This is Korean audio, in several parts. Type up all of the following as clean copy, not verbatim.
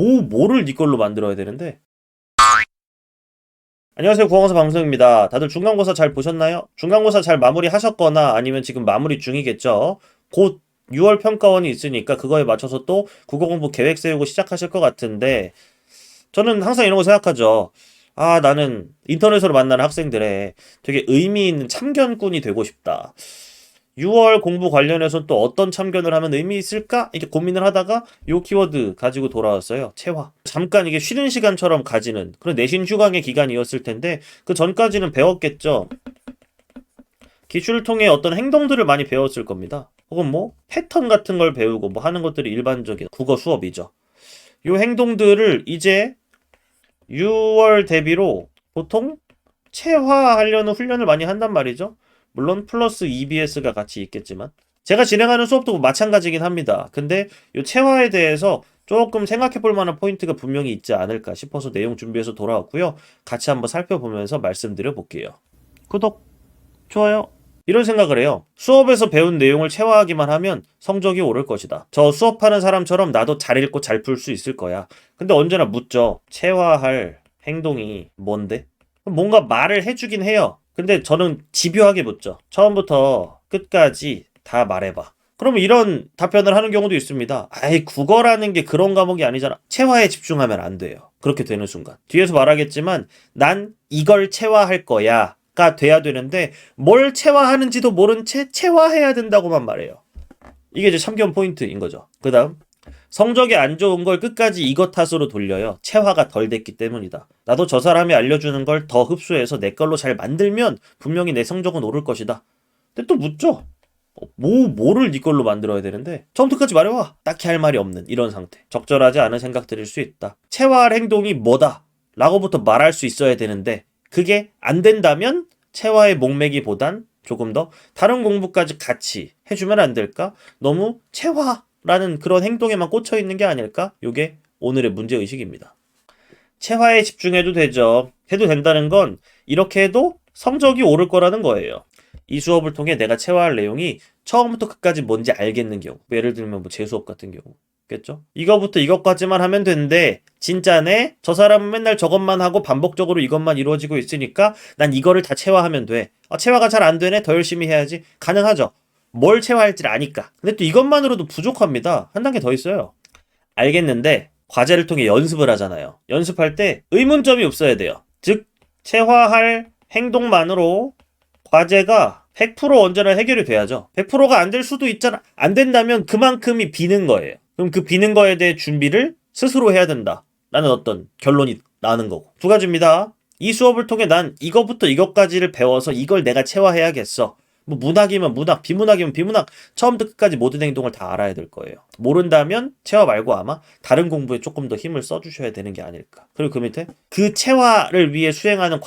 뭐를 네 걸로 만들어야 되는데? 안녕하세요, 구황사 방송입니다. 다들 중간고사 잘 보셨나요? 중간고사 잘 마무리하셨거나 아니면 지금 마무리 중이겠죠? 곧 6월 평가원이 있으니까 그거에 맞춰서 또 국어 공부 계획 세우고 시작하실 것 같은데 저는 항상 이런 거 생각하죠. 아, 나는 인터넷으로 만나는 학생들의 되게 의미 있는 참견꾼이 되고 싶다. 6월 공부 관련해서 또 어떤 참견을 하면 의미 있을까? 이렇게 고민을 하다가 요 키워드 가지고 돌아왔어요. 체화. 잠깐 이게 쉬는 시간처럼 가지는 그런 내신 휴강의 기간이었을 텐데 그 전까지는 배웠겠죠. 기출을 통해 어떤 행동들을 많이 배웠을 겁니다. 혹은 뭐 패턴 같은 걸 배우고 뭐 하는 것들이 일반적인 국어 수업이죠. 요 행동들을 이제 6월 대비로 보통 체화하려는 훈련을 많이 한단 말이죠. 물론 플러스 EBS가 같이 있겠지만 제가 진행하는 수업도 마찬가지긴 합니다. 근데 이 체화에 대해서 조금 생각해 볼 만한 포인트가 분명히 있지 않을까 싶어서 내용 준비해서 돌아왔고요. 같이 한번 살펴보면서 말씀드려 볼게요. 구독, 좋아요. 이런 생각을 해요. 수업에서 배운 내용을 체화하기만 하면 성적이 오를 것이다. 저 수업하는 사람처럼 나도 잘 읽고 잘 풀 수 있을 거야. 근데 언제나 묻죠. 체화할 행동이 뭔데? 뭔가 말을 해주긴 해요. 근데 저는 집요하게 묻죠. 처음부터 끝까지 다 말해봐. 그러면 이런 답변을 하는 경우도 있습니다. 아이, 국어라는 게 그런 과목이 아니잖아. 체화에 집중하면 안 돼요. 그렇게 되는 순간. 뒤에서 말하겠지만, 난 이걸 체화할 거야. 가 돼야 되는데, 뭘 체화하는지도 모른 채 체화해야 된다고만 말해요. 이게 이제 참견 포인트인 거죠. 그 다음. 성적이 안 좋은 걸 끝까지 이것 탓으로 돌려요. 체화가 덜 됐기 때문이다. 나도 저 사람이 알려주는 걸 더 흡수해서 내 걸로 잘 만들면 분명히 내 성적은 오를 것이다. 근데 또 묻죠. 뭐를 네 걸로 만들어야 되는데 처음부터까지 말해봐. 딱히 할 말이 없는 이런 상태. 적절하지 않은 생각들일 수 있다. 체화할 행동이 뭐다 라고부터 말할 수 있어야 되는데 그게 안 된다면 체화의 목매기보단 조금 더 다른 공부까지 같이 해주면 안 될까? 너무 체화라는 그런 행동에만 꽂혀 있는 게 아닐까? 요게 오늘의 문제의식입니다. 체화에 집중해도 되죠. 해도 된다는 건 이렇게 해도 성적이 오를 거라는 거예요. 이 수업을 통해 내가 체화할 내용이 처음부터 끝까지 뭔지 알겠는 경우. 예를 들면 뭐 재수업 같은 경우. 겠죠? 이거부터 이것까지만 하면 되는데 진짜네? 저 사람은 맨날 저것만 하고 반복적으로 이것만 이루어지고 있으니까 난 이거를 다 체화하면 돼. 체화가 잘 안 되네? 더 열심히 해야지. 가능하죠. 뭘 체화할지를 아니까. 근데 또 이것만으로도 부족합니다. 한 단계 더 있어요. 알겠는데 과제를 통해 연습을 하잖아요. 연습할 때 의문점이 없어야 돼요. 즉 체화할 행동만으로 과제가 100% 언제나 해결이 돼야죠. 100%가 안 될 수도 있잖아. 안 된다면 그만큼이 비는 거예요. 그럼 그 비는 거에 대해 준비를 스스로 해야 된다. 라는 어떤 결론이 나는 거고. 두 가지입니다. 이 수업을 통해 난 이거부터 이것까지를 배워서 이걸 내가 체화해야겠어. 뭐 문학이면 문학, 비문학이면 비문학, 처음부터 끝까지 모든 행동을 다 알아야 될 거예요. 모른다면 체화 말고 아마 다른 공부에 조금 더 힘을 써주셔야 되는 게 아닐까. 그리고 그 밑에 그 체화를 위해 수행하는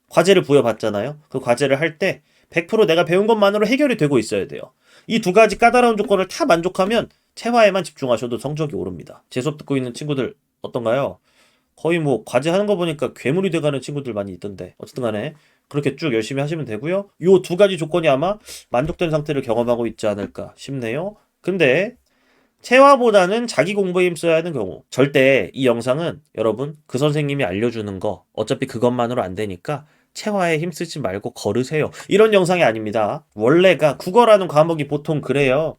과제를 부여받잖아요. 그 과제를 할 때 100% 내가 배운 것만으로 해결이 되고 있어야 돼요. 이 두 가지 까다로운 조건을 다 만족하면 체화에만 집중하셔도 성적이 오릅니다. 제 수업 듣고 있는 친구들 어떤가요? 거의 뭐 과제 하는 거 보니까 괴물이 돼가는 친구들 많이 있던데 어쨌든 간에 그렇게 쭉 열심히 하시면 되고요. 요 두 가지 조건이 아마 만족된 상태를 경험하고 있지 않을까 싶네요. 근데 체화보다는 자기 공부에 힘써야 하는 경우 절대 이 영상은 여러분 그 선생님이 알려주는 거 어차피 그것만으로 안 되니까 체화에 힘쓰지 말고 걸으세요. 이런 영상이 아닙니다. 원래가 국어라는 과목이 보통 그래요.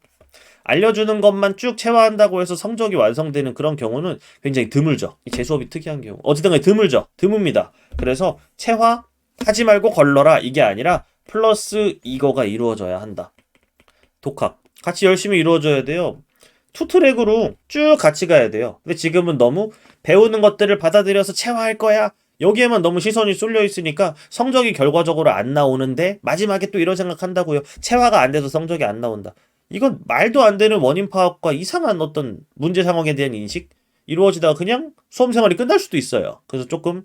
알려주는 것만 쭉 체화한다고 해서 성적이 완성되는 그런 경우는 굉장히 드물죠. 제 수업이 특이한 경우. 어쨌든 간에 드물죠. 드뭅니다. 그래서 체화하지 말고 걸러라 이게 아니라 플러스 이거가 이루어져야 한다. 독학. 같이 열심히 이루어져야 돼요. 투트랙으로 쭉 같이 가야 돼요. 근데 지금은 너무 배우는 것들을 받아들여서 체화할 거야. 여기에만 너무 시선이 쏠려 있으니까 성적이 결과적으로 안 나오는데 마지막에 또 이런 생각한다고요. 체화가 안 돼서 성적이 안 나온다. 이건 말도 안 되는 원인 파악과 이상한 어떤 문제 상황에 대한 인식 이루어지다가 그냥 수험 생활이 끝날 수도 있어요. 그래서 조금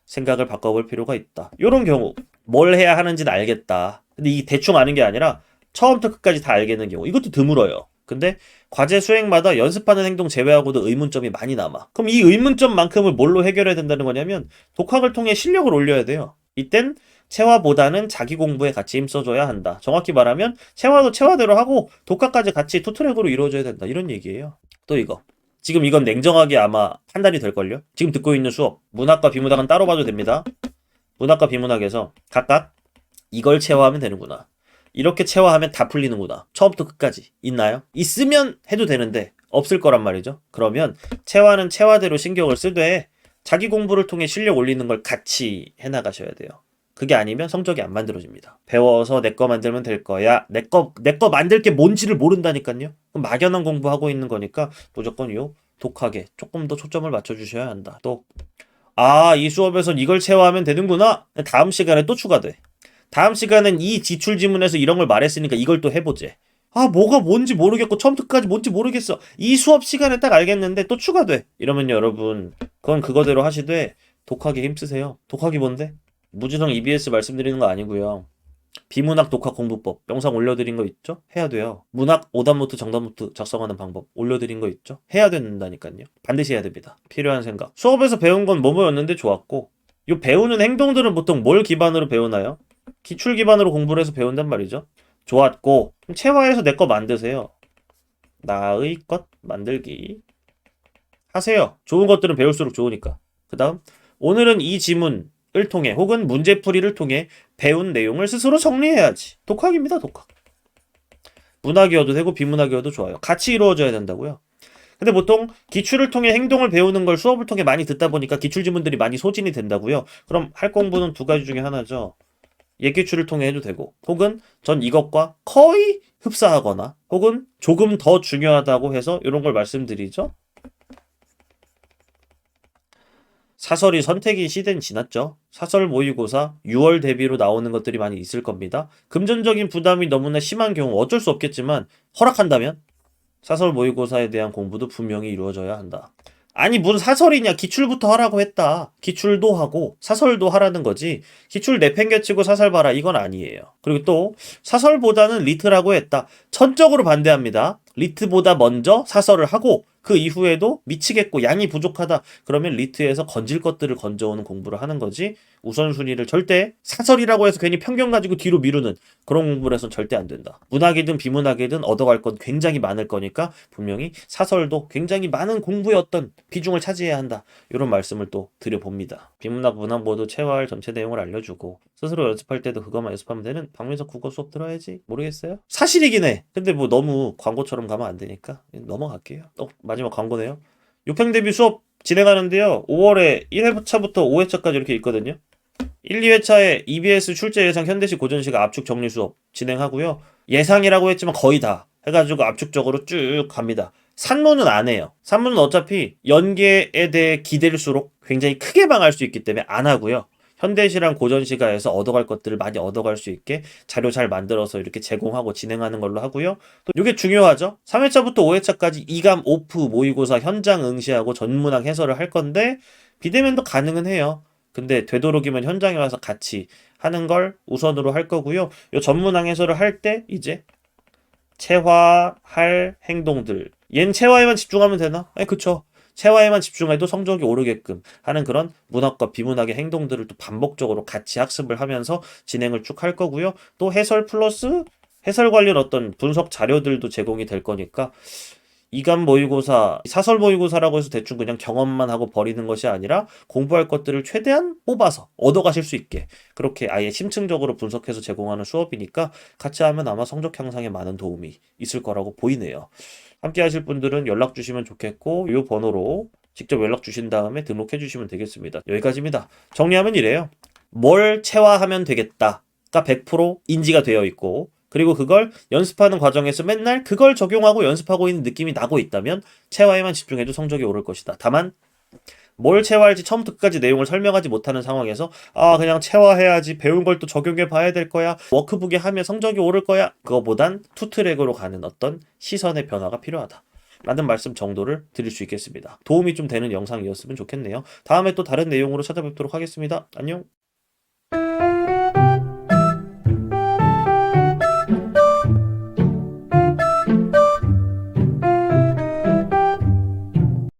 생각을 바꿔볼 필요가 있다. 이런 경우 뭘 해야 하는지는 알겠다. 근데 이 대충 아는 게 아니라 처음부터 끝까지 다 알겠는 경우 이것도 드물어요. 근데 과제 수행마다 연습하는 행동 제외하고도 의문점이 많이 남아. 그럼 이 의문점만큼을 뭘로 해결해야 된다는 거냐면 독학을 통해 실력을 올려야 돼요. 이땐 체화보다는 자기 공부에 같이 힘써줘야 한다. 정확히 말하면 체화도 체화대로 하고 독학까지 같이 투트랙으로 이루어져야 된다. 이런 얘기예요. 또 이거. 지금 이건 냉정하게 아마 판단이 될걸요? 지금 듣고 있는 수업, 문학과 비문학은 따로 봐도 됩니다. 문학과 비문학에서 각각 이걸 체화하면 되는구나. 이렇게 체화하면 다 풀리는구나. 처음부터 끝까지. 있나요? 있으면 해도 되는데 없을 거란 말이죠. 그러면 체화는 체화대로 신경을 쓰되 자기 공부를 통해 실력 올리는 걸 같이 해나가셔야 돼요. 그게 아니면 성적이 안 만들어집니다. 배워서 내 거 만들면 될 거야. 내 거 만들 게 뭔지를 모른다니까요. 그럼 막연한 공부하고 있는 거니까 무조건 독하게 조금 더 초점을 맞춰주셔야 한다. 또 이 수업에선 이걸 체화하면 되는구나. 다음 시간에 또 추가돼. 다음 시간엔 이 지출 지문에서 이런 걸 말했으니까 이걸 또 해보재. 뭐가 뭔지 모르겠고 처음부터 끝까지 뭔지 모르겠어. 이 수업 시간에 딱 알겠는데 또 추가돼. 이러면 여러분 그건 그거대로 하시되 독학에 힘쓰세요. 독학이 뭔데? 무지성 EBS 말씀드리는 거 아니고요. 비문학 독학 공부법 영상 올려드린 거 있죠? 해야 돼요. 문학 오답 노트 정답 노트 작성하는 방법 올려드린 거 있죠? 해야 된다니까요. 반드시 해야 됩니다. 필요한 생각. 수업에서 배운 건 뭐였는데 좋았고 이 배우는 행동들은 보통 뭘 기반으로 배우나요? 기출 기반으로 공부를 해서 배운단 말이죠. 좋았고 체화해서 내 거 만드세요. 나의 것 만들기 하세요. 좋은 것들은 배울수록 좋으니까. 그 다음 오늘은 이 지문을 통해 혹은 문제풀이를 통해 배운 내용을 스스로 정리해야지. 독학입니다. 독학. 문학이어도 되고 비문학이어도 좋아요. 같이 이루어져야 된다고요. 근데 보통 기출을 통해 행동을 배우는 걸 수업을 통해 많이 듣다 보니까 기출지문들이 많이 소진이 된다고요. 그럼 할 공부는 두 가지 중에 하나죠. 예기출을 통해 해도 되고 혹은 전 이것과 거의 흡사하거나 혹은 조금 더 중요하다고 해서 이런 걸 말씀드리죠. 사설이 선택의 시대는 지났죠. 사설 모의고사 6월 대비로 나오는 것들이 많이 있을 겁니다. 금전적인 부담이 너무나 심한 경우 어쩔 수 없겠지만 허락한다면 사설 모의고사에 대한 공부도 분명히 이루어져야 한다. 아니 무슨 사설이냐. 기출부터 하라고 했다. 기출도 하고 사설도 하라는 거지. 기출 내팽개치고 사설 봐라 이건 아니에요. 그리고 또 사설보다는 리트라고 했다. 전적으로 반대합니다. 리트보다 먼저 사설을 하고 그 이후에도 미치겠고 양이 부족하다. 그러면 리트에서 건질 것들을 건져오는 공부를 하는 거지. 우선순위를 절대 사설이라고 해서 괜히 편견 가지고 뒤로 미루는 그런 공부를 해서는 절대 안 된다. 문학이든 비문학이든 얻어갈 건 굉장히 많을 거니까 분명히 사설도 굉장히 많은 공부의 어떤 비중을 차지해야 한다. 이런 말씀을 또 드려봅니다. 비문학, 문학 모두 체화할 전체 내용을 알려주고 스스로 연습할 때도 그것만 연습하면 되는 박민석 국어 수업 들어야지. 모르겠어요? 사실이긴 해. 근데 뭐 너무 광고처럼 가면 안 되니까 넘어갈게요. 마지막 광고네요. 육평대비 수업 진행하는데요. 5월에 1회차부터 5회차까지 이렇게 있거든요. 1, 2회차에 EBS 출제 예상 현대시 고전시가 압축 정리 수업 진행하고요. 예상이라고 했지만 거의 다 해가지고 압축적으로 쭉 갑니다. 산문은 안 해요. 산문은 어차피 연계에 대해 기댈수록 굉장히 크게 망할 수 있기 때문에 안 하고요. 현대시랑 고전시가에서 얻어갈 것들을 많이 얻어갈 수 있게 자료 잘 만들어서 이렇게 제공하고 진행하는 걸로 하고요. 또 이게 중요하죠. 3회차부터 5회차까지 이감 오프 모의고사 현장 응시하고 전문학 해설을 할 건데 비대면도 가능은 해요. 근데 되도록이면 현장에 와서 같이 하는 걸 우선으로 할 거고요. 이 전문학 해설을 할 때 이제 체화할 행동들. 얜 체화에만 집중하면 되나? 그쵸. 체화에만 집중해도 성적이 오르게끔 하는 그런 문학과 비문학의 행동들을 또 반복적으로 같이 학습을 하면서 진행을 쭉 할 거고요. 또 해설 플러스 해설 관련 어떤 분석 자료들도 제공이 될 거니까 이감 모의고사, 사설 모의고사라고 해서 대충 그냥 경험만 하고 버리는 것이 아니라 공부할 것들을 최대한 뽑아서 얻어가실 수 있게 그렇게 아예 심층적으로 분석해서 제공하는 수업이니까 같이 하면 아마 성적 향상에 많은 도움이 있을 거라고 보이네요. 함께 하실 분들은 연락 주시면 좋겠고 이 번호로 직접 연락 주신 다음에 등록해 주시면 되겠습니다. 여기까지입니다. 정리하면 이래요. 뭘 체화하면 되겠다가 100% 인지가 되어 있고 그리고 그걸 연습하는 과정에서 맨날 그걸 적용하고 연습하고 있는 느낌이 나고 있다면 체화에만 집중해도 성적이 오를 것이다. 다만 뭘 체화할지 처음부터 끝까지 내용을 설명하지 못하는 상황에서 그냥 체화해야지 배운 걸 또 적용해 봐야 될 거야 워크북에 하면 성적이 오를 거야 그거보단 투트랙으로 가는 어떤 시선의 변화가 필요하다 라는 말씀 정도를 드릴 수 있겠습니다. 도움이 좀 되는 영상이었으면 좋겠네요. 다음에 또 다른 내용으로 찾아뵙도록 하겠습니다. 안녕.